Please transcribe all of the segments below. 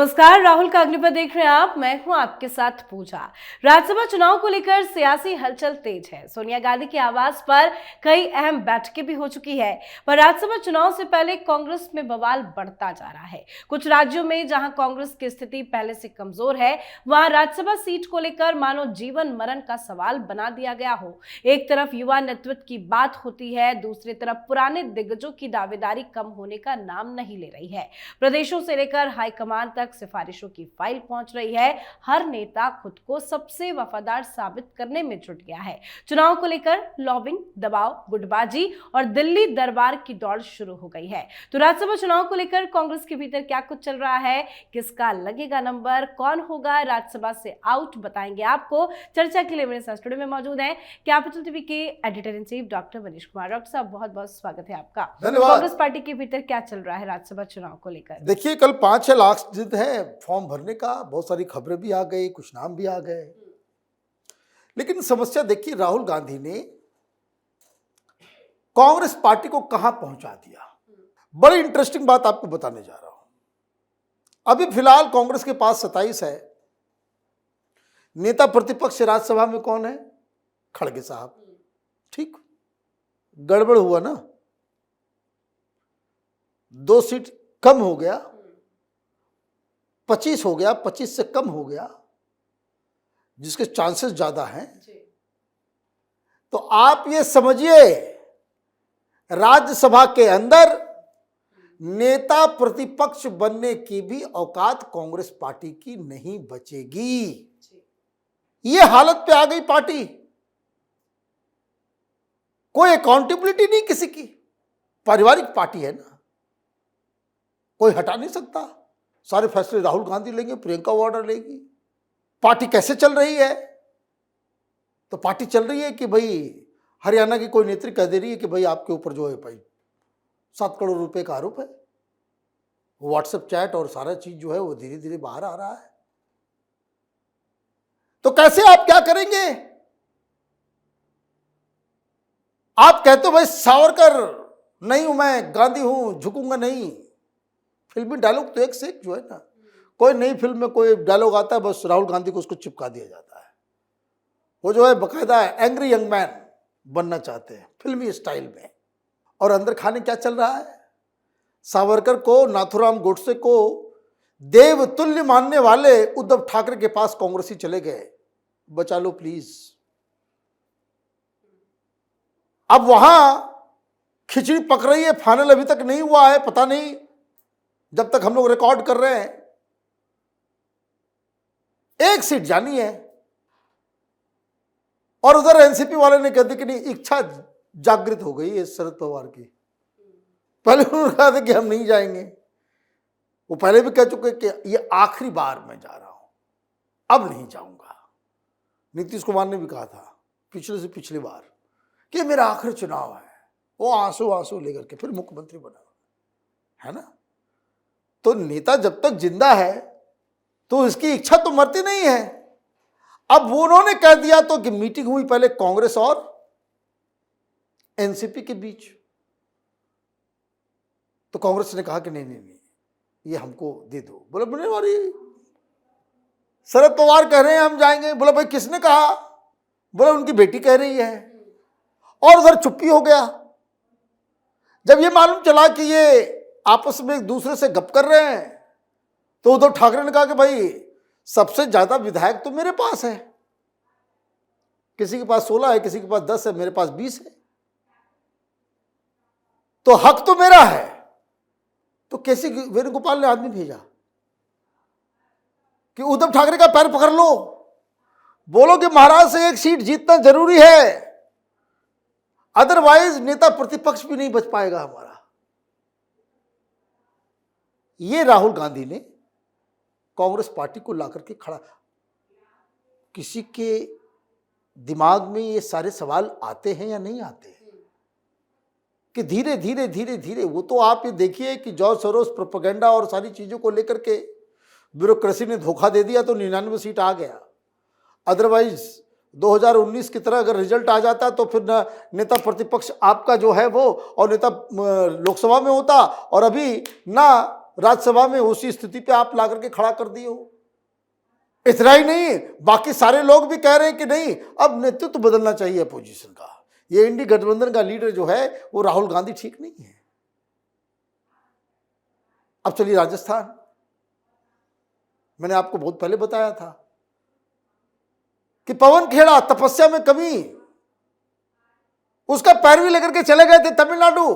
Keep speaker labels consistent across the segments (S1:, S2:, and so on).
S1: नमस्कार, राहुल का अग्निपथ देख रहे हैं आप। मैं हूं आपके साथ पूजा। राज्यसभा चुनाव को लेकर सियासी हलचल तेज है। सोनिया गांधी के आवास पर कई अहम बैठकें भी हो चुकी है, पर राज्यसभा चुनाव से पहले कांग्रेस में बवाल बढ़ता जा रहा है। कुछ राज्यों में जहां कांग्रेस की स्थिति पहले से कमजोर है, वहां राज्यसभा सीट को लेकर मानो जीवन मरण का सवाल बना दिया गया हो। एक तरफ युवा नेतृत्व की बात होती है, दूसरी तरफ पुराने दिग्गजों की दावेदारी कम होने का नाम नहीं ले रही है। प्रदेशों से लेकर हाईकमान तक सिफारिशों की फाइल पहुंच रही है। हर नेता खुद को सबसे वफादार साबित करने में जुट गया है। चुनाव को लेकर लॉबिंग, दबाव, गुटबाजी और दिल्ली दरबार की दौड़ शुरू हो गई है। तो राज्यसभा चुनाव को लेकर कांग्रेस के भीतर क्या कुछ चल रहा है, किसका लगेगा नंबर, कौन होगा राज्यसभा से आउट, बताएंगे आपको। चर्चा के लिए मेरे साथ स्टूडियो में मौजूद हैं कैपिटल टीवी के editor in chief doctor Manish Kumar. Doctor साहब, बहुत बहुत स्वागत है आपका। कांग्रेस पार्टी के भीतर क्या चल रहा है राज्यसभा चुनाव को लेकर?
S2: देखिए, कल 5-6 लाख जिद है फॉर्म भरने का, बहुत सारी खबरें भी आ गई, कुछ नाम भी आ गए। लेकिन समस्या देखिए, राहुल गांधी ने कांग्रेस पार्टी को कहां पहुंचा दिया। बड़ी इंटरेस्टिंग बात आपको बताने जा रहा हूं। अभी फिलहाल कांग्रेस के पास 27 है। नेता प्रतिपक्ष राज्यसभा में कौन है? खड़गे साहब। ठीक, गड़बड़ हुआ ना, 2 सीट कम हो गया, 25 हो गया, 25 से कम हो गया, जिसके चांसेस ज्यादा हैं। तो आप ये समझिए, राज्यसभा के अंदर नेता प्रतिपक्ष बनने की भी औकात कांग्रेस पार्टी की नहीं बचेगी। ये हालत पे आ गई पार्टी। कोई अकाउंटेबिलिटी नहीं किसी की। पारिवारिक पार्टी है ना, कोई हटा नहीं सकता। सारे फैसले राहुल गांधी लेंगे, प्रियंका वाड्रा लेगी। पार्टी कैसे चल रही है? तो पार्टी चल रही है कि भाई हरियाणा की कोई नेत्री कह दे रही है कि भाई आपके ऊपर जो है भाई 7 करोड़ रुपए का आरोप है। व्हाट्सएप चैट और सारा चीज जो है वो धीरे धीरे बाहर आ रहा है। तो कैसे आप क्या करेंगे? आप कहते हो भाई सावरकर नहीं हूं मैं, गांधी हूं, झुकूंगा नहीं। फिल्मी डायलॉग तो एक से एक जो है ना, कोई नई फिल्म में कोई डायलॉग आता है, बस राहुल गांधी को उसको चिपका दिया जाता है। वो जो है बकायदा एंग्री यंग मैन बनना चाहते हैं फिल्मी स्टाइल में। और अंदर खाने क्या चल रहा है? सावरकर को, नाथूराम गोडसे को देवतुल्य मानने वाले उद्धव ठाकरे के पास कांग्रेसी चले गए, बचा लो प्लीज। अब वहां खिचड़ी पक रही है, फाइनल अभी तक नहीं हुआ है, पता नहीं जब तक हम लोग रिकॉर्ड कर रहे हैं। 1 सीट जानी है और उधर एनसीपी वाले ने कह दिया कि नहीं, इच्छा जागृत हो गई है शरद पवार की। पहले उन्होंने कहा था कि हम नहीं जाएंगे। वो पहले भी कह चुके कि ये आखिरी बार मैं जा रहा हूं, अब नहीं जाऊंगा। नीतीश कुमार ने भी कहा था पिछले से पिछली बार कि मेरा आखिरी चुनाव है। वो आंसू आंसू लेकर के फिर मुख्यमंत्री बना, है ना। तो नेता जब तक जिंदा है तो उसकी इच्छा तो मरती नहीं है। अब वो उन्होंने कह दिया तो कि मीटिंग हुई पहले कांग्रेस और एनसीपी के बीच। तो कांग्रेस ने कहा कि नहीं नहीं नहीं, ये हमको दे दो। बोले बोले वाली शरद पवार कह रहे हैं हम जाएंगे। बोला भाई किसने कहा? बोला उनकी बेटी कह रही है। और उधर चुप्पी हो गया। जब ये मालूम चला कि ये आपस में एक दूसरे से गप कर रहे हैं, तो उद्धव ठाकरे ने कहा कि भाई सबसे ज्यादा विधायक तो मेरे पास है। किसी के पास 16 है, किसी के पास 10 है, मेरे पास 20 है, तो हक तो मेरा है। तो कैसे वेणुगोपाल ने आदमी भेजा कि उद्धव ठाकरे का पैर पकड़ लो, बोलो कि महाराज से 1 सीट जीतना जरूरी है, अदरवाइज नेता प्रतिपक्ष भी नहीं बच पाएगा हमारा। ये राहुल गांधी ने कांग्रेस पार्टी को लाकर के खड़ा। किसी के दिमाग में ये सारे सवाल आते हैं या नहीं आते हैं कि धीरे धीरे धीरे धीरे, वो तो आप ये देखिए कि जॉर्ज सोरोस प्रोपेगेंडा और सारी चीजों को लेकर के ब्यूरोक्रेसी ने धोखा दे दिया तो 99 सीट आ गया। अदरवाइज 2019 की तरह अगर रिजल्ट आ जाता तो फिर नेता प्रतिपक्ष आपका जो है वो और नेता लोकसभा में होता, और अभी ना राज्यसभा में उसी स्थिति पे आप ला करके खड़ा कर दिए हो। इतना ही नहीं, बाकी सारे लोग भी कह रहे हैं कि नहीं, अब नेतृत्व बदलना चाहिए अपोजिशन का। ये इंडी गठबंधन का लीडर जो है वो राहुल गांधी ठीक नहीं है। अब चलिए राजस्थान, मैंने आपको बहुत पहले बताया था कि पवन खेड़ा तपस्या में कमी, उसका पैरवी लेकर के चले गए थे तमिलनाडु।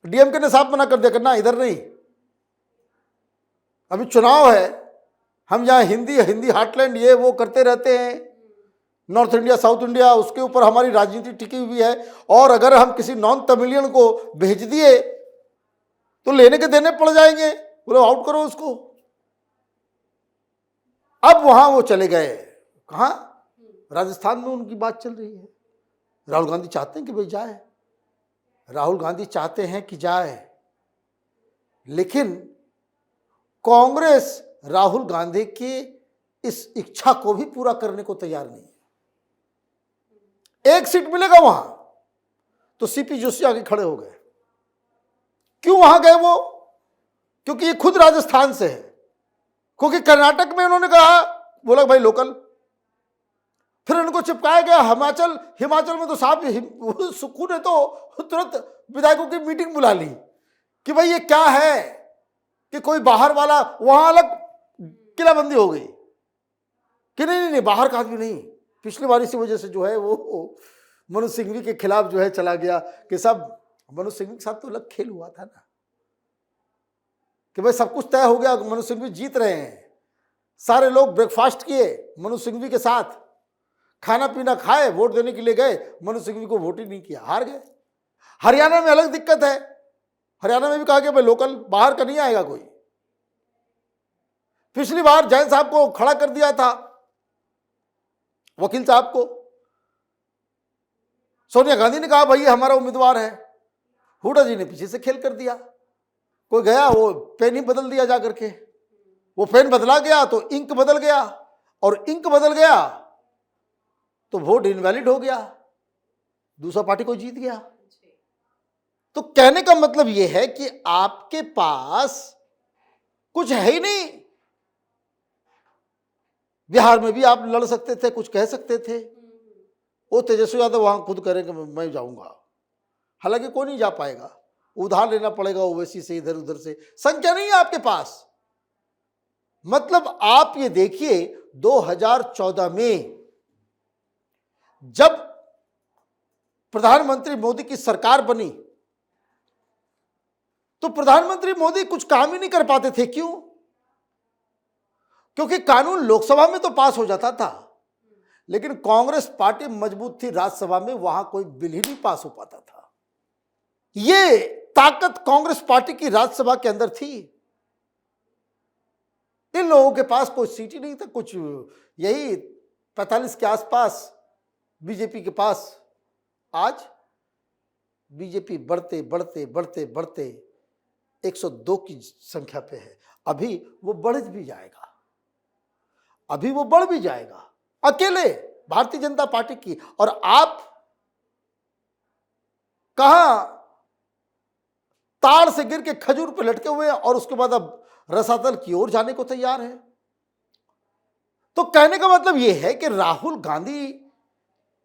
S2: डीएमके ने साफ मना कर दिया, करना इधर नहीं, अभी चुनाव है, हम यहां हिंदी हार्टलैंड ये वो करते रहते हैं, नॉर्थ इंडिया साउथ इंडिया, उसके ऊपर हमारी राजनीति टिकी हुई है। और अगर हम किसी नॉन तमिलियन को भेज दिए तो लेने के देने पड़ जाएंगे, बोलो आउट करो उसको। अब वहां वो चले गए, कहां? राजस्थान में उनकी बात चल रही है। राहुल गांधी चाहते हैं कि भाई जाए, राहुल गांधी चाहते हैं कि जाए, लेकिन कांग्रेस राहुल गांधी की इस इच्छा को भी पूरा करने को तैयार नहीं है। एक सीट मिलेगा वहां तो सीपी जोशी आगे खड़े हो गए। क्यों वहां गए वो? क्योंकि ये खुद राजस्थान से है। क्योंकि कर्नाटक में उन्होंने कहा, बोला भाई लोकल, फिर उनको चिपकाया गया हिमाचल में तो साहब सुक्खू ने तो तुरंत विधायकों की मीटिंग बुला ली कि भाई ये क्या है कि कोई बाहर वाला, वहां अलग किलाबंदी हो गई कि नहीं बाहर का आदमी नहीं। पिछली बार इसी वजह से जो है वो मनोज सिंघवी के खिलाफ जो है चला गया कि सब मनोज सिंघवी के साथ तो अलग खेल हुआ था ना, कि भाई सब कुछ तय हो गया, मनोज सिंघवी जीत रहे हैं, सारे लोग ब्रेकफास्ट किए मनोज सिंघवी के साथ, खाना पीना खाए, वोट देने के लिए गए, मनोज सिंघवी को वोट ही नहीं किया, हार गए। हरियाणा में अलग दिक्कत है, हरियाणा में भी कहा गया भाई लोकल बाहर का नहीं आएगा कोई। पिछली बार जैन साहब को खड़ा कर दिया था, वकील साहब को, सोनिया गांधी ने कहा भाई ये हमारा उम्मीदवार है, हुड्डा जी ने पीछे से खेल कर दिया, कोई गया वो पेन ही बदल दिया जा करके, वो पेन बदला गया तो इंक बदल गया, और इंक बदल गया तो वोट इनवैलिड हो गया, दूसरा पार्टी को जीत गया। तो कहने का मतलब यह है कि आपके पास कुछ है ही नहीं। बिहार में भी आप लड़ सकते थे, कुछ कह सकते थे, वो तेजस्वी यादव वहां खुद करेंगे मैं जाऊंगा, हालांकि कोई नहीं जा पाएगा, उधार लेना पड़ेगा ओवैसी से, इधर उधर से, संख्या नहीं है आपके पास। मतलब आप ये देखिए 2014 में जब प्रधानमंत्री मोदी की सरकार बनी तो प्रधानमंत्री मोदी कुछ काम ही नहीं कर पाते थे। क्यों? क्योंकि कानून लोकसभा में तो पास हो जाता था, लेकिन कांग्रेस पार्टी मजबूत थी राज्यसभा में, वहां कोई बिल ही नहीं पास हो पाता था। ये ताकत कांग्रेस पार्टी की राज्यसभा के अंदर थी। इन लोगों के पास कोई सीट ही नहीं था, कुछ यही 45 के आसपास बीजेपी के पास। आज बीजेपी बढ़ते बढ़ते बढ़ते बढ़ते 102 की संख्या पे है। अभी वो बढ़ भी जाएगा, अभी वो बढ़ भी जाएगा अकेले भारतीय जनता पार्टी की। और आप कहां ताड़ से गिर के खजूर पर लटके हुए हैं और उसके बाद अब रसातल की ओर जाने को तैयार है। तो कहने का मतलब यह है कि राहुल गांधी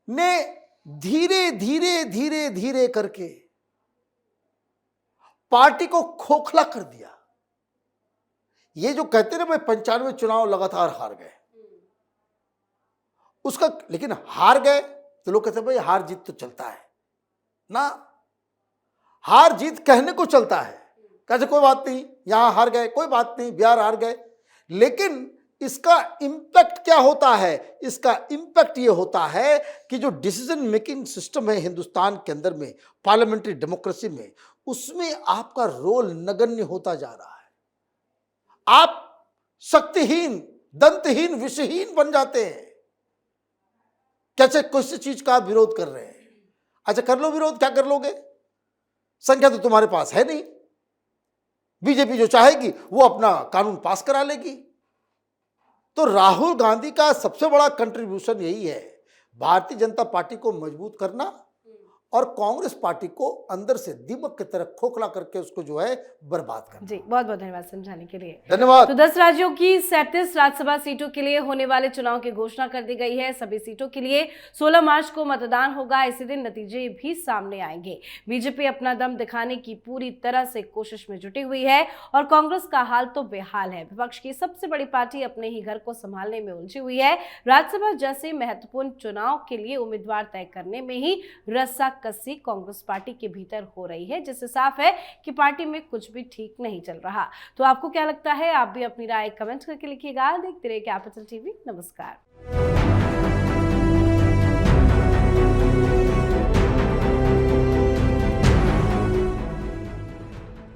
S2: ने धीरे धीरे धीरे धीरे करके पार्टी को खोखला कर दिया। ये जो कहते ना भाई 95 चुनाव लगातार हार गए, उसका, लेकिन हार गए तो लोग कहते हैं भाई हार जीत तो चलता है ना, हार जीत कहने को चलता है, कैसे कोई बात नहीं, यहां हार गए कोई बात नहीं, बिहार हार गए, लेकिन इसका इंपैक्ट क्या होता है? इसका इंपैक्ट ये होता है कि जो डिसीजन मेकिंग सिस्टम है हिंदुस्तान के अंदर में, पार्लियामेंट्री डेमोक्रेसी में, उसमें आपका रोल नगण्य होता जा रहा है। आप शक्तिहीन, दंतहीन, विषहीन बन जाते हैं। कैसे किसी चीज का आप विरोध कर रहे हैं? अच्छा कर लो विरोध, क्या कर लोगे? संख्या तो तुम्हारे पास है नहीं। बीजेपी जो चाहेगी वो अपना कानून पास करा लेगी। तो राहुल गांधी का सबसे बड़ा कंट्रीब्यूशन यही है, भारतीय जनता पार्टी को मजबूत करना और कांग्रेस पार्टी को अंदर से दीमक की तरह खोखला करके उसको जो है बर्बाद करना।
S1: जी, बहुत बहुत धन्यवाद समझाने के लिए।
S2: धन्यवाद।
S1: तो 10 राज्यों की 37 राज्यसभा सीटों के लिए होने वाले चुनाव की घोषणा कर दी गई है। सभी सीटों के लिए 16 मार्च को मतदान होगा। इसी दिन नतीजे भी सामने आएंगे। बीजेपी अपना दम दिखाने की पूरी तरह से कोशिश में जुटी हुई है और कांग्रेस का हाल तो बेहाल है। विपक्ष की सबसे बड़ी पार्टी अपने ही घर को संभालने में उलझी हुई है। राज्यसभा जैसे महत्वपूर्ण चुनाव के लिए उम्मीदवार तय करने में ही रस्साकसी कांग्रेस पार्टी के भीतर हो रही है, जिससे साफ है कि पार्टी में कुछ भी ठीक नहीं चल रहा। तो आपको क्या लगता है? आप भी अपनी राय कमेंट करके लिखिएगा। देखते रहिए कैपिटल टीवी। नमस्कार।